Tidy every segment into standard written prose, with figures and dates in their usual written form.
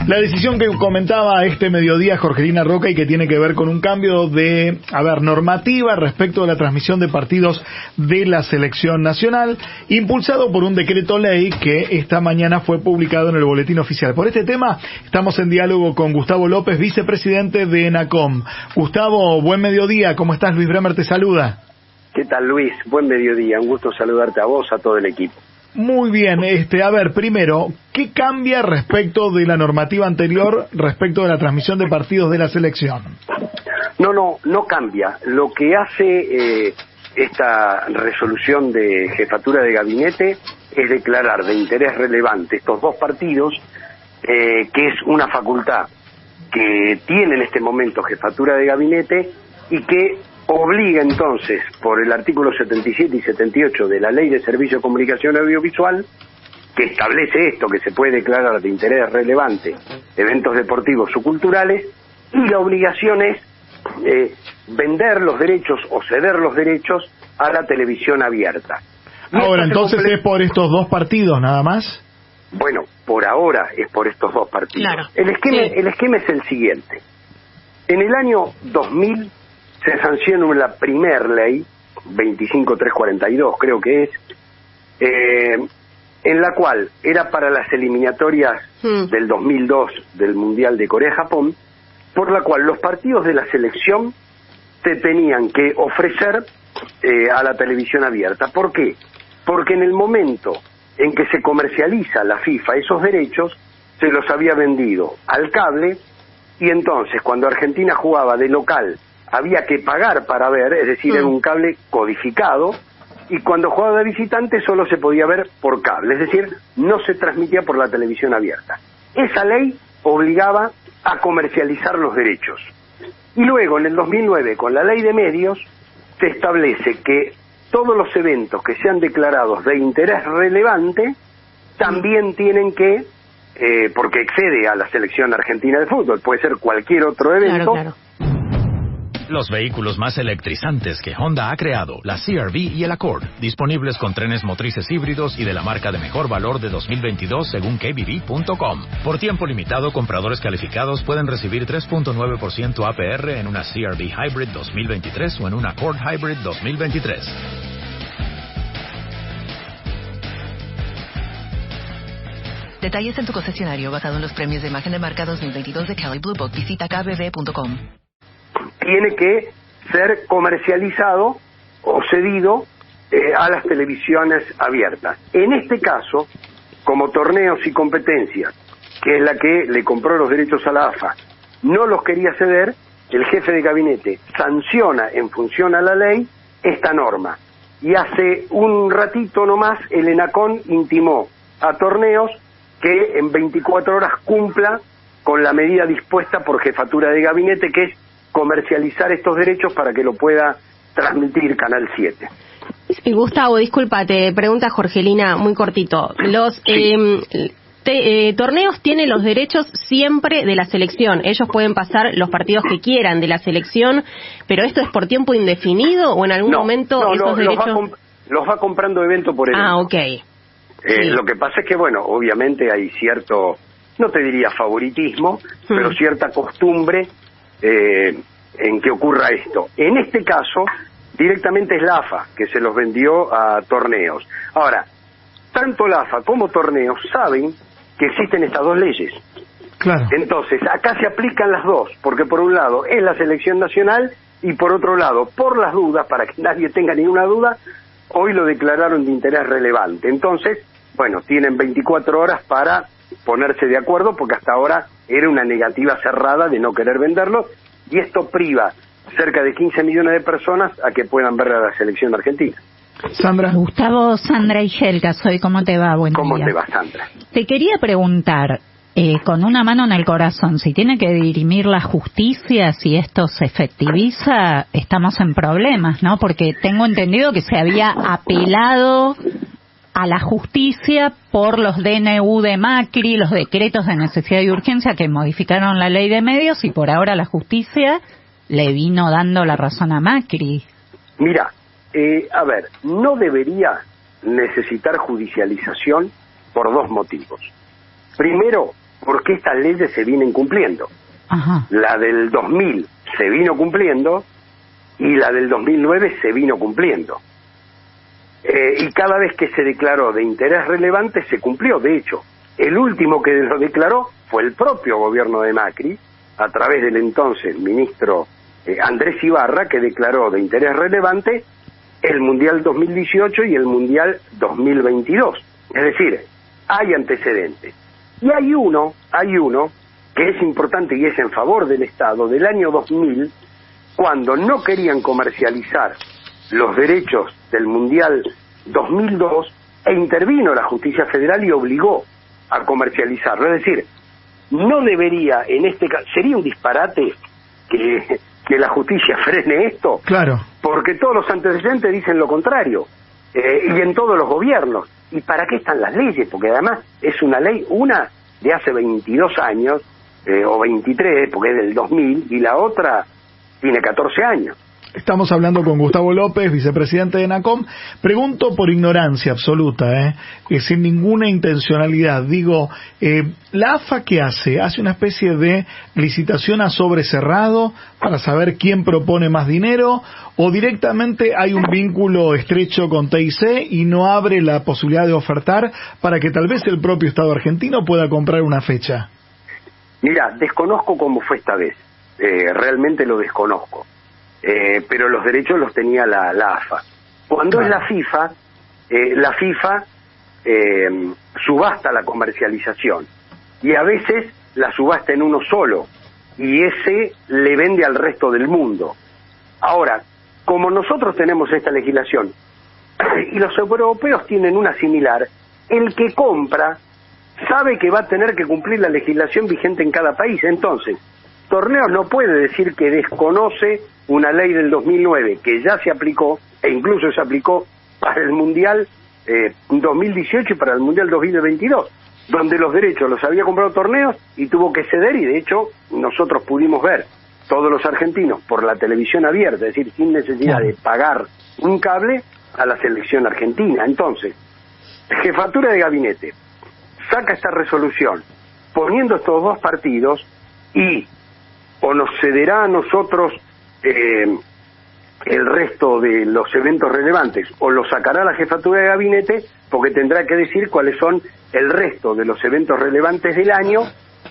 La decisión que comentaba este mediodía Jorgelina Roca y que tiene que ver con un cambio de, normativa respecto a la transmisión de partidos de la selección nacional, impulsado por un decreto ley que esta mañana fue publicado en el Boletín Oficial. Por este tema estamos en diálogo con Gustavo López, vicepresidente de ENACOM. Gustavo, buen mediodía, ¿cómo estás? Luis Bremer te saluda. ¿Qué tal, Luis? Buen mediodía, un gusto saludarte a vos, a todo el equipo. Muy bien, primero, ¿qué cambia respecto de la normativa anterior respecto de la transmisión de partidos de la selección? No cambia. Lo que hace esta resolución de jefatura de gabinete es declarar de interés relevante estos dos partidos, que es una facultad que tiene en este momento jefatura de gabinete y que obliga entonces, por el artículo 77 y 78 de la Ley de Servicio de Comunicación Audiovisual, que establece esto, que se puede declarar de interés relevante eventos deportivos o culturales, y la obligación es vender los derechos o ceder los derechos a la televisión abierta. Ahora, entonces es por estos dos partidos nada más. Bueno, por ahora es por estos dos partidos. Claro. El esquema es el siguiente. En el año 2000 se sancionó la primer ley, 25342 creo que es, en la cual era para las eliminatorias del 2002 del Mundial de Corea-Japón, por la cual los partidos de la selección se tenían que ofrecer a la televisión abierta. ¿Por qué? Porque en el momento en que se comercializa la FIFA esos derechos, se los había vendido al cable, y entonces cuando Argentina jugaba de local había que pagar para ver, es decir, era un cable codificado, y cuando jugaba de visitante solo se podía ver por cable, es decir, no se transmitía por la televisión abierta. Esa ley obligaba a comercializar los derechos. Y luego, en el 2009, con la Ley de Medios, se establece que todos los eventos que sean declarados de interés relevante también tienen que, porque excede a la selección argentina de fútbol, puede ser cualquier otro evento. Claro. Los vehículos más electrizantes que Honda ha creado, la CR-V y el Accord, disponibles con trenes motrices híbridos y de la marca de mejor valor de 2022 según kbb.com. Por tiempo limitado, compradores calificados pueden recibir 3.9% APR en una CR-V Hybrid 2023 o en una Accord Hybrid 2023. Detalles en tu concesionario basado en los premios de imagen de marca 2022 de Kelley Blue Book. Visita kbb.com. Tiene que ser comercializado o cedido a las televisiones abiertas. En este caso, como torneos y competencias, que es la que le compró los derechos a la AFA, no los quería ceder, el jefe de gabinete sanciona en función a la ley esta norma. Y hace un ratito nomás el ENACOM intimó a torneos que en 24 horas cumpla con la medida dispuesta por jefatura de gabinete, que es comercializar estos derechos para que lo pueda transmitir Canal 7. Gustavo, disculpa, te pregunta Jorgelina muy cortito. Los torneos tienen los derechos siempre de la selección. Ellos pueden pasar los partidos que quieran de la selección, pero ¿esto es por tiempo indefinido o en algún momento esos derechos...? Los va comprando evento por evento. Ah, ok. Lo que pasa es que, obviamente hay cierto, no te diría favoritismo, pero cierta costumbre en que ocurra esto. En este caso, directamente es la AFA que se los vendió a torneos. Ahora, tanto la AFA como torneos saben que existen estas dos leyes. Claro. Entonces, acá se aplican las dos, porque por un lado es la selección nacional y por otro lado, por las dudas, para que nadie tenga ninguna duda, hoy lo declararon de interés relevante. Entonces, tienen 24 horas para ponerse de acuerdo, porque hasta ahora era una negativa cerrada de no querer venderlo, y esto priva cerca de 15 millones de personas a que puedan ver a la selección argentina. Sandra. Gustavo, Sandra y Helga, ¿cómo te va? Buen día. ¿Cómo te va, Sandra? Te quería preguntar, con una mano en el corazón, si tiene que dirimir la justicia, si esto se efectiviza, estamos en problemas, ¿no? Porque tengo entendido que se había apelado a la justicia por los DNU de Macri, los decretos de necesidad y urgencia que modificaron la ley de medios, y por ahora la justicia le vino dando la razón a Macri. Mira, no debería necesitar judicialización por dos motivos. Primero, porque estas leyes se vienen cumpliendo. Ajá. La del 2000 se vino cumpliendo y la del 2009 se vino cumpliendo. Y cada vez que se declaró de interés relevante se cumplió. De hecho, el último que lo declaró fue el propio gobierno de Macri, a través del entonces ministro Andrés Ibarra, que declaró de interés relevante el Mundial 2018 y el Mundial 2022. Es decir, hay antecedentes. Y hay uno que es importante y es en favor del Estado, del año 2000, cuando no querían comercializar los derechos del Mundial 2002, e intervino la Justicia Federal y obligó a comercializarlo. Es decir, no debería, en este caso, sería un disparate que la justicia frene esto, claro, porque todos los antecedentes dicen lo contrario, y en todos los gobiernos. ¿Y para qué están las leyes? Porque además es una ley, una de hace 22 años, o 23, porque es del 2000, y la otra tiene 14 años. Estamos hablando con Gustavo López, vicepresidente de NACOM. Pregunto por ignorancia absoluta, sin ninguna intencionalidad. Digo, ¿la AFA qué hace? ¿Hace una especie de licitación a sobre cerrado para saber quién propone más dinero? ¿O directamente hay un vínculo estrecho con TIC y no abre la posibilidad de ofertar para que tal vez el propio Estado argentino pueda comprar una fecha? Mira, desconozco cómo fue esta vez. Realmente lo desconozco. Pero los derechos los tenía la AFA. Cuando claro, es la FIFA subasta la comercialización, y a veces la subasta en uno solo, y ese le vende al resto del mundo. Ahora, como nosotros tenemos esta legislación, y los europeos tienen una similar, el que compra sabe que va a tener que cumplir la legislación vigente en cada país. Entonces, Torneos no puede decir que desconoce una ley del 2009 que ya se aplicó, e incluso se aplicó para el Mundial 2018 y para el Mundial 2022, donde los derechos los había comprado Torneos y tuvo que ceder, y de hecho nosotros pudimos ver, todos los argentinos, por la televisión abierta, es decir, sin necesidad de pagar un cable, a la selección argentina. Entonces, Jefatura de Gabinete saca esta resolución poniendo estos dos partidos, y o nos cederá a nosotros el resto de los eventos relevantes, o lo sacará la Jefatura de Gabinete, porque tendrá que decir cuáles son el resto de los eventos relevantes del año,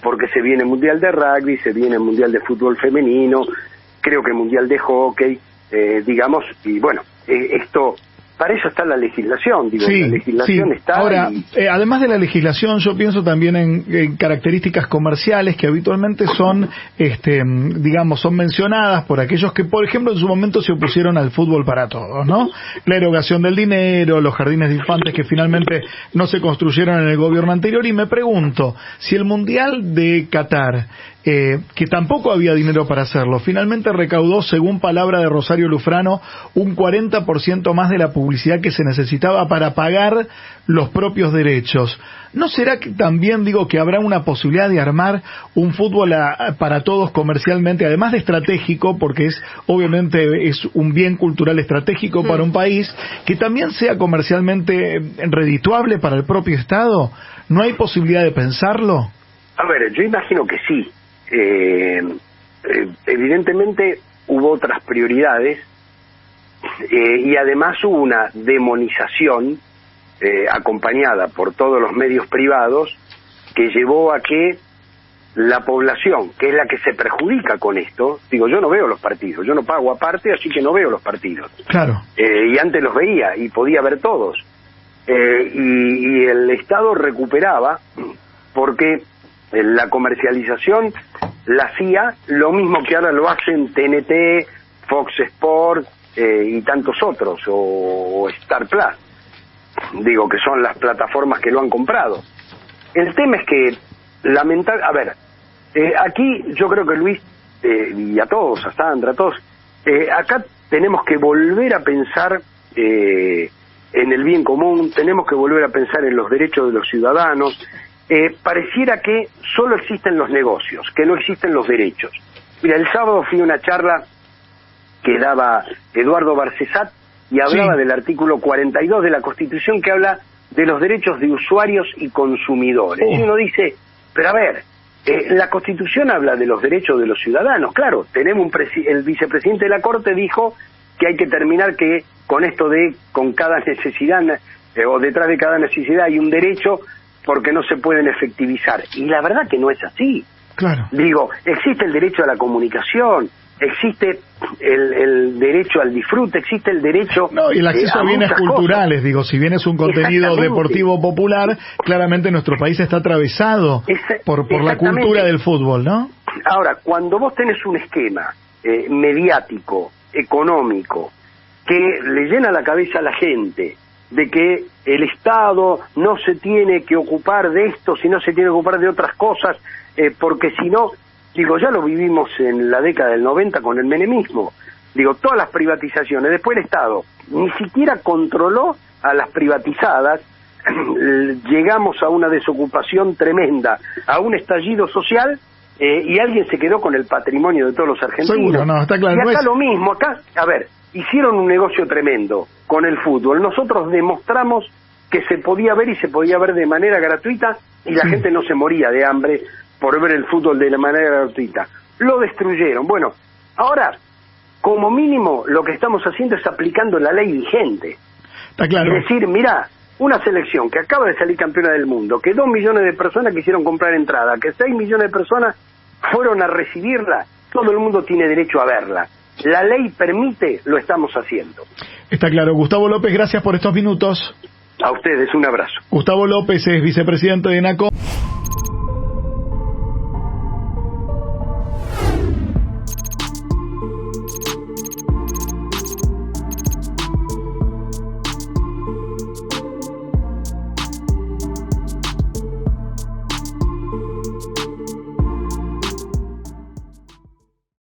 porque se viene Mundial de Rugby, se viene Mundial de Fútbol Femenino, creo que Mundial de Hockey, digamos, y bueno, esto... Para eso está la legislación, digo, sí, la legislación está... Ahora, además de la legislación, yo pienso también en características comerciales que habitualmente son, digamos, son mencionadas por aquellos que, por ejemplo, en su momento se opusieron al fútbol para todos, ¿no? La erogación del dinero, los jardines de infantes que finalmente no se construyeron en el gobierno anterior, y me pregunto, si el Mundial de Qatar, que tampoco había dinero para hacerlo, finalmente recaudó, según palabra de Rosario Lufrano, un 40% más de la publicidad que se necesitaba para pagar los propios derechos. ¿No será que también, digo, que habrá una posibilidad de armar un fútbol para todos comercialmente, además de estratégico, porque obviamente es un bien cultural estratégico para un país, que también sea comercialmente redituable para el propio Estado? ¿No hay posibilidad de pensarlo? A ver, yo imagino que sí. Evidentemente hubo otras prioridades, y además hubo una demonización acompañada por todos los medios privados, que llevó a que la población, que es la que se perjudica con esto, digo, yo no veo los partidos, yo no pago aparte, así que no veo los partidos. Claro. Y antes los veía y podía ver todos. Y el Estado recuperaba, porque la comercialización la hacía lo mismo que ahora lo hacen TNT, Fox Sports y tantos otros, o Star Plus, digo, que son las plataformas que lo han comprado. El tema es que aquí yo creo que Luis, y a todos, a Sandra, a todos, acá tenemos que volver a pensar en el bien común, tenemos que volver a pensar en los derechos de los ciudadanos. Pareciera que solo existen los negocios, que no existen los derechos. Mira, el sábado fui a una charla que daba Eduardo Barcesat y hablaba del artículo 42 de la Constitución, que habla de los derechos de usuarios y consumidores. Y uno dice, Pero a ver, la Constitución habla de los derechos de los ciudadanos. Claro, tenemos el vicepresidente de la Corte dijo que hay que terminar que con esto de con cada necesidad o detrás de cada necesidad hay un derecho porque no se pueden efectivizar. Y la verdad que no es así. Claro. Digo, existe el derecho a la comunicación, existe el derecho al disfrute, existe el derecho y el acceso a bienes culturales, cosas. Digo, si bien es un contenido deportivo popular, claramente nuestro país está atravesado por la cultura del fútbol, ¿no? Ahora, cuando vos tenés un esquema mediático, económico, que le llena la cabeza a la gente de que el Estado no se tiene que ocupar de esto, sino se tiene que ocupar de otras cosas, porque si no, digo, ya lo vivimos en la década del 90 con el menemismo, digo, todas las privatizaciones, después el Estado ni siquiera controló a las privatizadas, llegamos a una desocupación tremenda, a un estallido social, y alguien se quedó con el patrimonio de todos los argentinos. Seguro, no, está claro. Y acá lo mismo, acá, a ver, hicieron un negocio tremendo con el fútbol. Nosotros demostramos que se podía ver y se podía ver de manera gratuita y la gente no se moría de hambre por ver el fútbol de la manera gratuita. Lo destruyeron. Bueno, ahora, como mínimo, lo que estamos haciendo es aplicando la ley vigente. Está claro. Es decir, mirá, una selección que acaba de salir campeona del mundo, que 2 millones de personas quisieron comprar entrada, que 6 millones de personas fueron a recibirla, todo el mundo tiene derecho a verla. La ley permite, lo estamos haciendo. Está claro. Gustavo López, gracias por estos minutos. A ustedes, un abrazo. Gustavo López es vicepresidente de ENACOM.